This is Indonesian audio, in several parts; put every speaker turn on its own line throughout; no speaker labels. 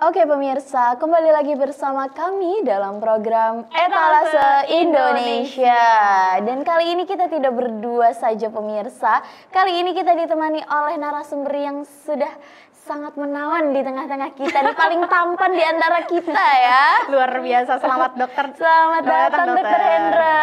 Oke pemirsa, kembali lagi bersama kami dalam program Etalase Indonesia. Dan kali ini kita tidak berdua saja pemirsa. Kali ini kita ditemani oleh narasumber yang sudah sangat menawan di tengah-tengah kita, nih paling tampan di antara kita ya.
Luar biasa, selamat dokter.
Selamat datang Dokter Hendra.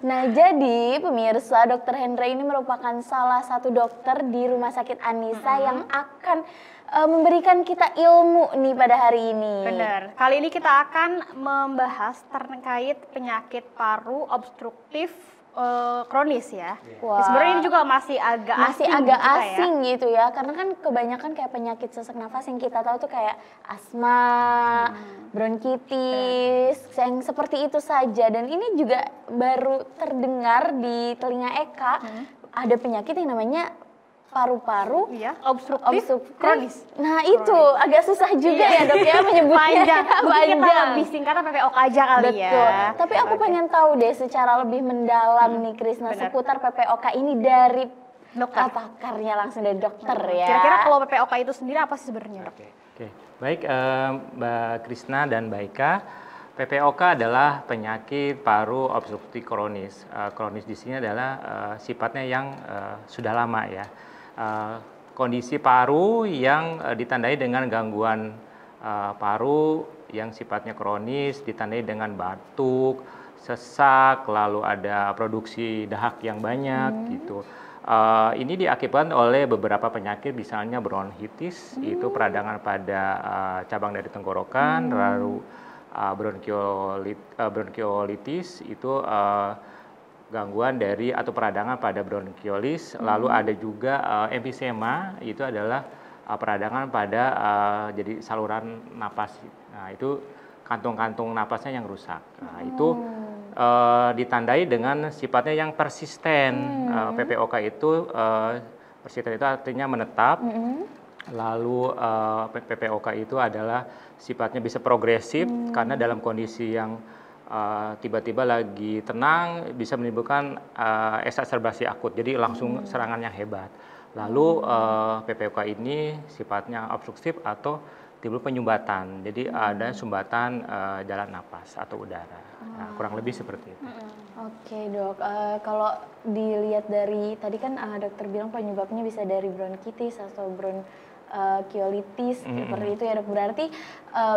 Nah jadi pemirsa, Dokter Hendra ini merupakan salah satu dokter di Rumah Sakit Anissa yang akan memberikan kita ilmu nih pada hari ini.
Benar. Kali ini kita akan membahas terkait penyakit paru obstruktif kronis ya.
Wah.
Sebenarnya ini juga masih agak
asing gitu ya, karena kan kebanyakan kayak penyakit sesak nafas yang kita tahu tuh kayak asma, bronkitis, yang seperti itu saja. Dan ini juga baru terdengar di telinga Eka, ada penyakit yang namanya paru-paru
obstruktif kronis.
Nah itu agak susah juga ya dok ya menyebutnya.
Panjang. Kita lebih singkatnya PPOK aja kali.
Betul.
Ya.
Tapi aku pengen tahu deh secara lebih mendalam nih Krisna seputar PPOK ini dari
dokter.
pakarnya langsung dari dokter ya.
Kira-kira kalau PPOK itu sendiri apa sih sebenarnya dok?
Oke. Baik Mbak Krisna dan Mbak Ika. PPOK adalah penyakit paru obstruktif kronis. Kronis di sini adalah sifatnya yang sudah lama ya. Kondisi paru yang ditandai dengan gangguan paru yang sifatnya kronis, ditandai dengan batuk, sesak, lalu ada produksi dahak yang banyak gitu. Ini diakibatkan oleh beberapa penyakit, misalnya bronkitis, itu peradangan pada cabang dari tenggorokan, lalu bronkiolitis itu gangguan dari atau peradangan pada bronkiolitis, lalu ada juga emfisema, itu adalah peradangan pada jadi saluran napas. Nah, itu kantung-kantung napasnya yang rusak. Nah, itu ditandai dengan sifatnya yang persisten. PPOK itu persisten itu artinya menetap. Lalu PPOK itu adalah sifatnya bisa progresif karena dalam kondisi yang tiba-tiba lagi tenang bisa menimbulkan exacerbasi akut, jadi langsung serangan yang hebat. Lalu PPOK ini sifatnya obstruktif atau timbul penyumbatan, jadi ada sumbatan jalan napas atau udara. Nah, kurang lebih seperti itu.
Oke dok, kalau dilihat dari tadi kan dokter bilang penyebabnya bisa dari bronkitis atau bronkiolitis seperti itu ya dok. Berarti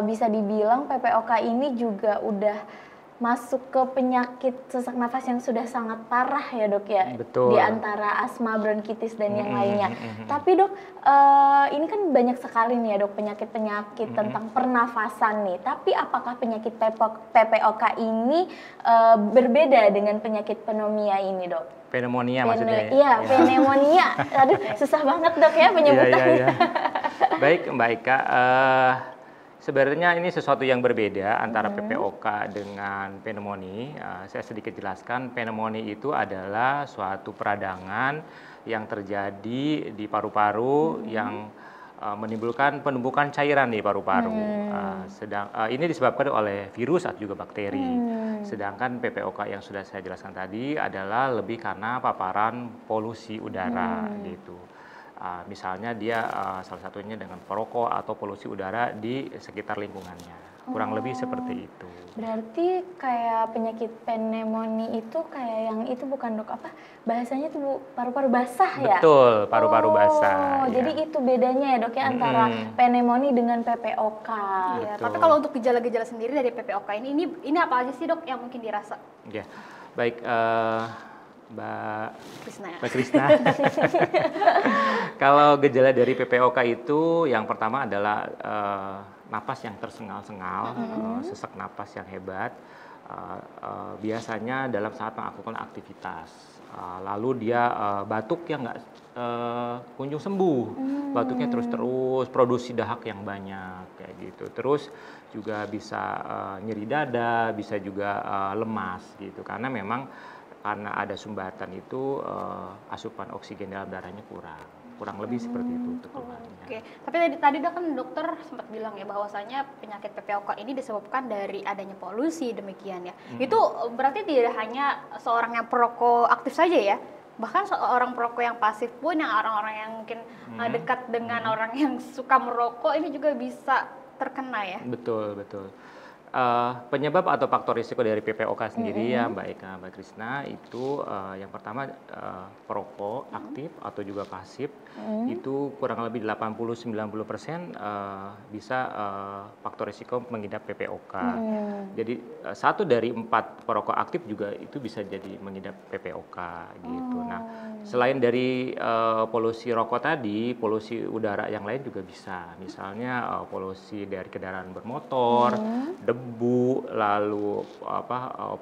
bisa dibilang PPOK ini juga udah masuk ke penyakit sesak nafas yang sudah sangat parah ya dok ya.
Betul.
Di antara asma, bronkitis dan yang lainnya. Tapi dok, ini kan banyak sekali nih ya dok penyakit-penyakit tentang pernafasan nih. Tapi apakah penyakit PPOK ini berbeda dengan penyakit pneumonia ini dok?
Pneumonia maksudnya ya?
Iya, pneumonia. Aduh, susah banget dok ya penyebutannya.
Iya. Baik Mbak Ika, sebenarnya ini sesuatu yang berbeda antara PPOK dengan pneumonia. Saya sedikit jelaskan, pneumonia itu adalah suatu peradangan yang terjadi di paru-paru yang menimbulkan penumpukan cairan di paru-paru. Ini disebabkan oleh virus atau juga bakteri. Sedangkan PPOK yang sudah saya jelaskan tadi adalah lebih karena paparan polusi udara gitu. Misalnya dia salah satunya dengan perokok atau polusi udara di sekitar lingkungannya. Kurang lebih seperti itu.
Berarti kayak penyakit pneumonia itu kayak yang itu bukan dok, apa bahasanya tuh paru-paru basah ya?
Betul, paru-paru basah.
Jadi itu bedanya ya dok ya antara pneumonia dengan PPOK.
Ya, tapi kalau untuk gejala-gejala sendiri dari PPOK ini apa aja sih dok yang mungkin dirasa?
Ya, baik. Mbak Krisna. Kalau gejala dari PPOK itu yang pertama adalah napas yang tersengal-sengal, sesak napas yang hebat, biasanya dalam saat melakukan aktivitas. Lalu dia batuk yang nggak kunjung sembuh, batuknya terus-terus, produksi dahak yang banyak kayak gitu. Terus juga bisa nyeri dada, bisa juga lemas gitu, karena memang karena ada sumbatan itu asupan oksigen dalam darahnya kurang lebih seperti itu untuk keluarnya.
Oke, tapi tadi kan dokter sempat bilang ya bahwasanya penyakit PPOK ini disebabkan dari adanya polusi demikian ya. Itu berarti tidak hanya seorang yang perokok aktif saja ya? Bahkan orang perokok yang pasif pun, yang orang-orang yang mungkin dekat dengan orang yang suka merokok, ini juga bisa terkena ya?
Betul, betul. Penyebab atau faktor risiko dari PPOK sendiri ya Mbak Eka, Mbak Krisna, itu yang pertama perokok aktif atau juga pasif, itu kurang lebih 80-90% bisa faktor risiko mengidap PPOK. Jadi 1 dari 4 perokok aktif juga itu bisa jadi mengidap PPOK gitu. Nah, selain dari polusi rokok tadi, polusi udara yang lain juga bisa. Misalnya polusi dari kendaraan bermotor, debu, lalu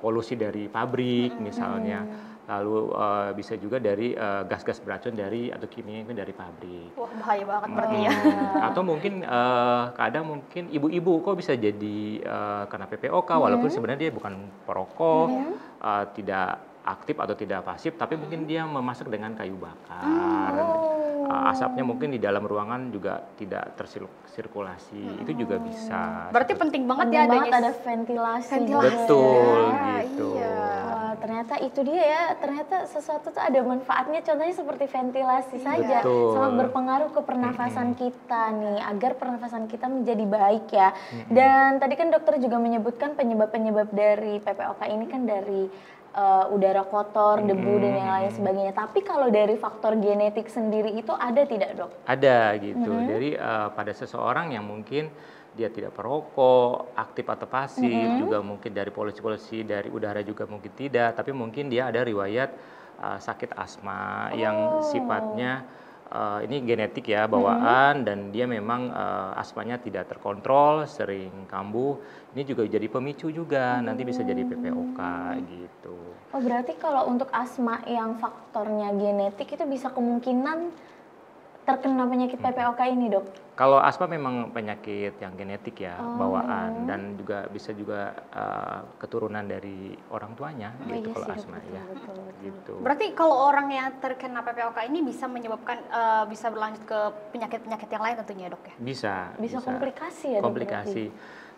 polusi dari pabrik misalnya, lalu bisa juga dari gas-gas beracun atau kimia dari pabrik.
Wah, bahaya banget berarti ya.
Atau mungkin kadang mungkin ibu-ibu kok bisa jadi kena PPOK walaupun sebenarnya dia bukan perokok, tidak aktif atau tidak pasif, tapi mungkin dia memasak dengan kayu bakar. Asapnya mungkin di dalam ruangan juga tidak tersirkulasi, itu juga bisa.
Berarti penting banget ya
ada ventilasi.
Betul gitu.
Iya.
Wah, ternyata itu dia ya, ternyata sesuatu tuh ada manfaatnya, contohnya seperti ventilasi saja.
Betul.
Sangat berpengaruh ke pernafasan kita nih, agar pernafasan kita menjadi baik ya. Dan tadi kan dokter juga menyebutkan penyebab-penyebab dari PPOK ini kan dari udara kotor, debu dan yang lain sebagainya. Tapi kalau dari faktor genetik sendiri itu ada tidak, Dok?
Ada gitu. Jadi pada seseorang yang mungkin dia tidak perokok, aktif atau pasif, juga mungkin dari polusi-polusi dari udara juga mungkin tidak, tapi mungkin dia ada riwayat sakit asma yang sifatnya ini genetik ya, bawaan, dan dia memang asmanya tidak terkontrol, sering kambuh. Ini juga jadi pemicu juga, nanti bisa jadi PPOK gitu.
Oh, berarti kalau untuk asma yang faktornya genetik itu bisa kemungkinan terkena penyakit PPOK ini, Dok?
Kalau asma memang penyakit yang genetik ya, bawaan, dan juga bisa juga keturunan dari orang tuanya gitu.
Iya
kalau
sih,
asma
betul,
ya
betul.
gitu.
Berarti kalau orang yang terkena PPOK ini bisa menyebabkan bisa berlanjut ke penyakit-penyakit yang lain tentunya, Dok ya?
Bisa komplikasi ya, Dok?
Komplikasi.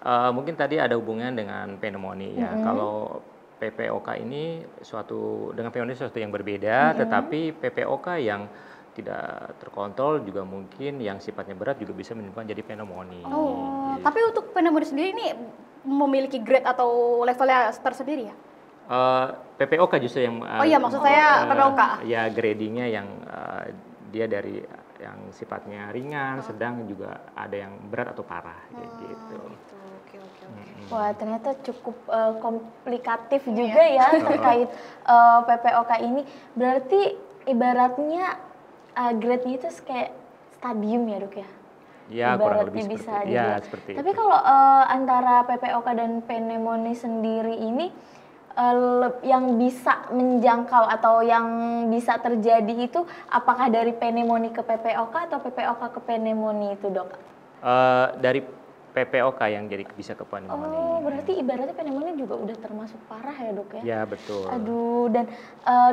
Mungkin tadi ada hubungan dengan pneumonia ya. Kalau PPOK ini dengan pneumonia suatu yang berbeda, tetapi PPOK yang tidak terkontrol juga mungkin yang sifatnya berat juga bisa menimbulkan jadi pneumonia.
Oh, tapi untuk pneumonia sendiri ini memiliki grade atau levelnya tersendiri ya?
PPOK justru yang
Oh iya, maksud saya PPOK.
Ya, gradingnya yang dia dari yang sifatnya ringan, sedang, juga ada yang berat atau parah kayak gitu.
Oke.
Wah, ternyata cukup komplikatif juga ya terkait PPOK ini. Berarti ibaratnya grade-nya itu kayak stadium ya, Dok ya?
Ya, kurang lebih
Ibaratnya bisa
seperti, ya,
dibilang.
seperti
Tapi
itu.
kalau antara PPOK dan pneumonia sendiri ini yang bisa menjangkau atau yang bisa terjadi itu apakah dari pneumonia ke PPOK atau PPOK ke pneumonia itu, Dok?
Dari PPOK yang jadi bisa ke pneumonia.
Oh, berarti ibaratnya pneumonia juga udah termasuk parah ya, Dok ya?
Ya, betul.
Aduh, dan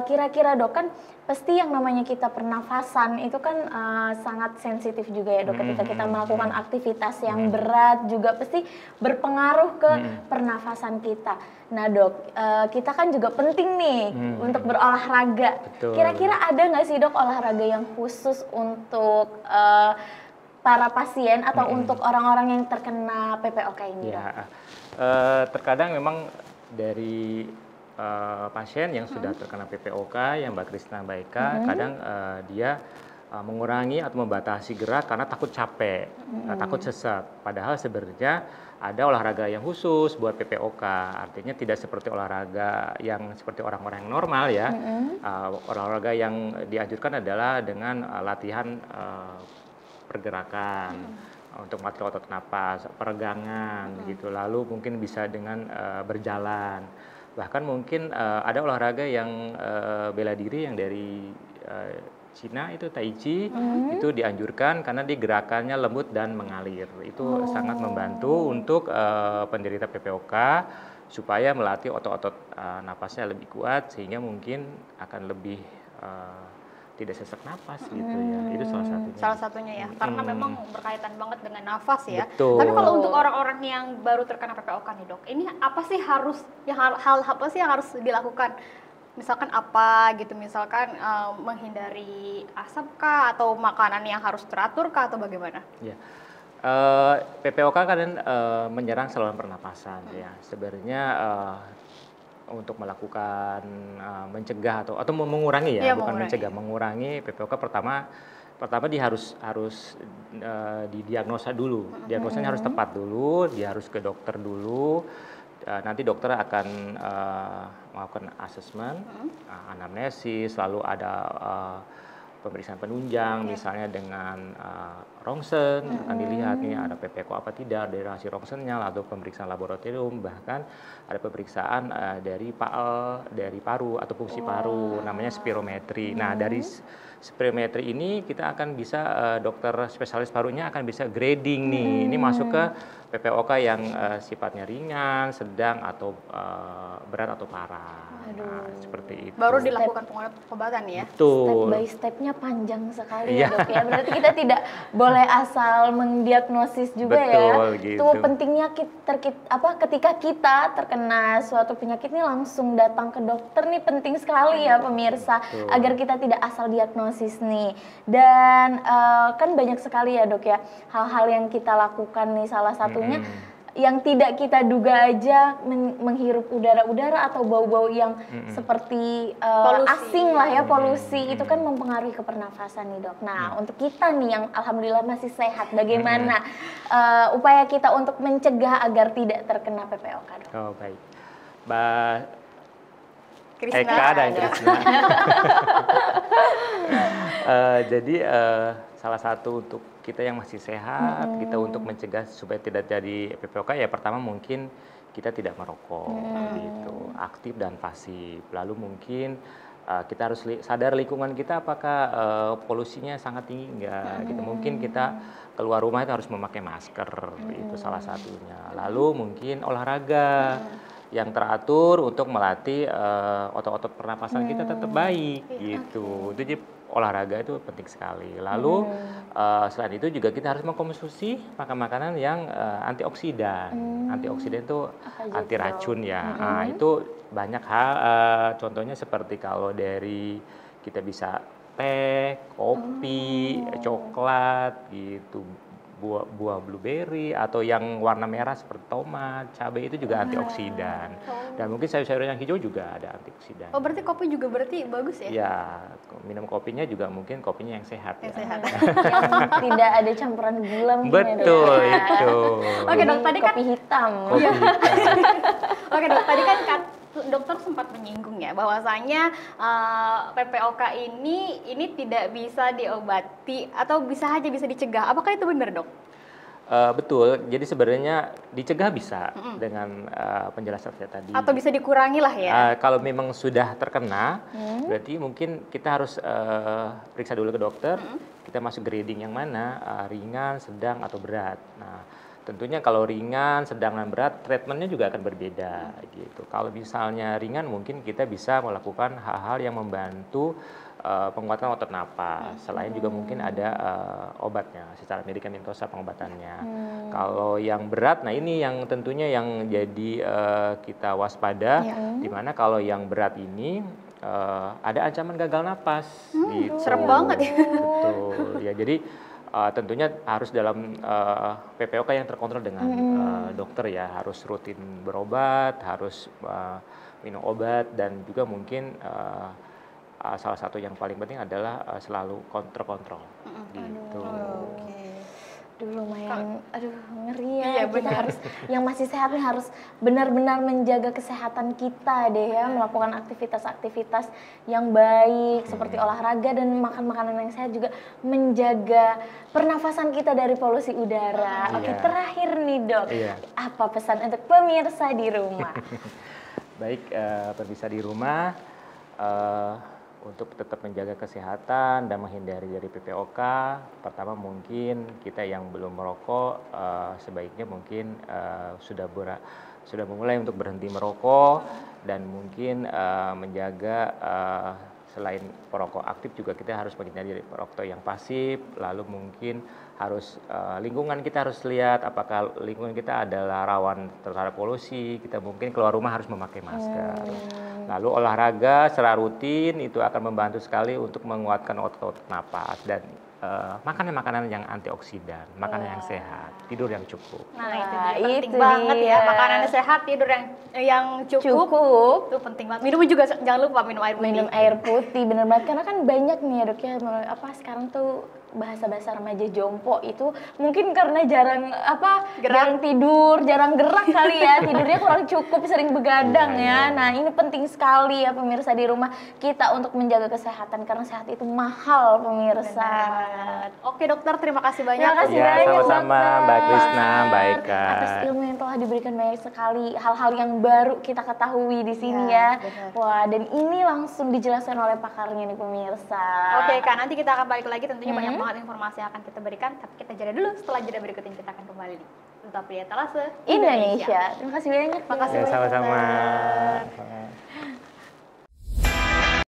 kira-kira, Dok, kan pasti yang namanya kita pernafasan itu kan sangat sensitif juga ya, Dok. Ketika kita melakukan aktivitas yang berat juga pasti berpengaruh ke pernafasan kita. Nah, Dok, kita kan juga penting nih untuk berolahraga.
Betul.
Kira-kira ada nggak sih, Dok, olahraga yang khusus untuk para pasien atau untuk orang-orang yang terkena PPOK ini, Dok?
Ya, terkadang memang dari pasien yang sudah terkena PPOK yang Mbak Krisna Mbak Eka, kadang dia mengurangi atau membatasi gerak karena takut capek, takut sesak. Padahal sebenarnya ada olahraga yang khusus buat PPOK, artinya tidak seperti olahraga yang seperti orang-orang yang normal ya. Olahraga yang dianjurkan adalah dengan latihan pergerakan untuk melatih otot napas, peregangan gitu. Lalu mungkin bisa dengan berjalan. Bahkan mungkin ada olahraga yang bela diri yang dari Cina itu Tai Chi, itu dianjurkan karena dia gerakannya lembut dan mengalir. Itu sangat membantu untuk penderita PPOK supaya melatih otot-otot napasnya lebih kuat sehingga mungkin akan lebih tidak sesak napas gitu ya. Itu salah satunya.
Salah satunya ya, karena memang berkaitan banget dengan nafas ya.
Betul.
Tapi kalau untuk orang-orang yang baru terkena PPOK nih, Dok, ini apa sih hal apa sih yang harus dilakukan Misalkan apa gitu, misalkan menghindari asap kah atau makanan yang harus teratur kah atau bagaimana?
Ya. PPOK kan menyerang saluran pernapasan ya. Sebenarnya untuk melakukan mencegah atau mengurangi ya,
Iya,
bukan
mengurangi.
mencegah, mengurangi PPOK pertama dia harus didiagnosa dulu. Diagnosanya harus tepat dulu, dia harus ke dokter dulu. Nanti dokter akan melakukan asesmen, anamnesis, lalu ada pemeriksaan penunjang, misalnya dengan rongsen, akan dilihat nih ada PPOK apa tidak dari hasil rongsennya, lalu pemeriksaan laboratorium, bahkan ada pemeriksaan dari paru atau fungsi paru, namanya spirometri. Nah, dari spirometri ini kita akan bisa dokter spesialis parunya akan bisa grading nih, ini masuk ke PPOK yang sifatnya ringan, sedang, atau berat atau parah. Nah, seperti itu.
Baru dilakukan pengobatan ya?
Step
Betul.
by stepnya panjang sekali
Iya.
ya dok ya. Berarti kita tidak boleh asal mendiagnosis juga
Betul,
ya.
gitu.
Itu pentingnya ketika kita terkena suatu penyakit ini langsung datang ke dokter nih, penting sekali ya pemirsa.
Betul.
Agar kita tidak asal diagnosis nih. Dan kan banyak sekali ya dok ya hal-hal yang kita lakukan nih, salah satunya yang tidak kita duga aja menghirup udara-udara atau bau-bau yang seperti
Polusi.
asing lah ya, polusi itu kan mempengaruhi ke pernafasan nih dok. Nah untuk kita nih yang alhamdulillah masih sehat, bagaimana upaya kita untuk mencegah agar tidak terkena PPOK dok?
Oh, baik. Mbak
Krisna.
Eka dan Krisna. Jadi salah satu untuk kita yang masih sehat, kita untuk mencegah supaya tidak jadi PPOK ya pertama mungkin kita tidak merokok gitu, aktif dan pasif. Lalu mungkin kita harus sadar lingkungan kita apakah polusinya sangat tinggi enggak gitu. Mungkin kita keluar rumah itu harus memakai masker, itu salah satunya. Lalu mungkin olahraga yang teratur untuk melatih otot-otot pernapasan kita tetap baik gitu. Itu jadi olahraga itu penting sekali. Lalu selain itu juga kita harus mengkonsumsi makanan yang antioksidan. Antioksidan itu
Apa aja
anti
tuh, Dok?
racun ya. Nah, itu banyak hal. Contohnya seperti kalau dari kita bisa teh, kopi, coklat gitu. Buah blueberry atau yang warna merah seperti tomat, cabai itu juga antioksidan. Dan mungkin sayur-sayuran yang hijau juga ada antioksidan.
Oh berarti kopi juga berarti bagus ya?
Ya, minum kopinya juga mungkin kopinya yang sehat
Yang
ya.
sehat.
Yang tidak ada campuran gula mungkin ya, Dok,
Betul
ya.
itu.
Oke, Dok, tadi kan-
kopi hitam.
Kopi hitam.
Oke dok, tadi kan dokter sempat menyinggung ya bahwasanya PPOK ini tidak bisa diobati atau bisa dicegah. Apakah itu benar dok?
Betul. Jadi sebenarnya dicegah bisa dengan penjelasan saya tadi.
Atau bisa dikurangi lah ya?
Kalau memang sudah terkena, berarti mungkin kita harus periksa dulu ke dokter. Kita masuk grading yang mana, ringan, sedang, atau berat. Nah, tentunya kalau ringan, sedang, dan berat, treatmentnya juga akan berbeda. Gitu. Kalau misalnya ringan, mungkin kita bisa melakukan hal-hal yang membantu penguatan otot napas. Selain juga mungkin ada obatnya, secara medikamentosa pengobatannya. Kalau yang berat, nah ini yang tentunya yang jadi kita waspada, di mana kalau yang berat ini ada ancaman gagal napas. Gitu.
Serem banget ya.
Betul. Ya, jadi tentunya harus dalam PPOK yang terkontrol dengan dokter ya, harus rutin berobat, harus minum obat, dan juga mungkin salah satu yang paling penting adalah selalu terkontrol. Gitu.
Aduh lumayan, ngeri ya.
Iya,
Kita
benar.
harus, yang masih sehat nih harus benar-benar menjaga kesehatan kita deh ya, melakukan aktivitas-aktivitas yang baik seperti olahraga dan makan makanan yang sehat, juga menjaga pernafasan kita dari polusi udara. Oke,
Iya.
terakhir nih dok,
Iya.
apa pesan untuk pemirsa di rumah?
Baik, pemirsa di rumah, untuk tetap menjaga kesehatan dan menghindari dari PPOK, pertama mungkin kita yang belum merokok sebaiknya mungkin sudah memulai untuk berhenti merokok, dan mungkin menjaga selain perokok aktif juga kita harus menghindari perokok yang pasif. Lalu mungkin harus lingkungan kita harus lihat apakah lingkungan kita adalah rawan terhadap polusi. Kita mungkin keluar rumah harus memakai masker. Lalu olahraga secara rutin itu akan membantu sekali untuk menguatkan otot napas dan makanan-makanan yang antioksidan, makanan yang sehat, tidur yang cukup.
Nah, itu
Wah,
dia, penting
itu
banget ya.
dia.
Makanan sehat, tidur yang cukup.
Cukup.
Itu penting banget. Minum juga jangan lupa minum air putih.
Minum air putih, bener banget. Karena kan banyak nih ya dok ya, sekarang tuh bahasa-bahasa remaja jompo itu mungkin karena jarang jarang tidur, jarang gerak kali ya, tidurnya kurang cukup, sering begadang ya. Nah ini penting sekali ya pemirsa di rumah kita untuk menjaga kesehatan karena sehat itu mahal pemirsa.
Benar. Oke dokter, terima kasih banyak.
Terima kasih
Ya,
banyak
sama-sama
dokter.
Mbak Krisna, baik
Atas
Kak.
ilmu yang telah diberikan banyak sekali, hal-hal yang baru kita ketahui di sini
Ya,
ya.
benar.
Wah, dan ini langsung dijelaskan oleh pakarnya nih pemirsa.
Oke Kak, nanti kita akan balik lagi, tentunya banyak banget informasi yang akan kita berikan, tapi kita jeda dulu. Setelah jeda berikut ini kita akan kembali tetap di Etalase
Indonesia. Terima kasih banyak.
Terima kasih
Ya,
banyak,
sama-sama.
dokter.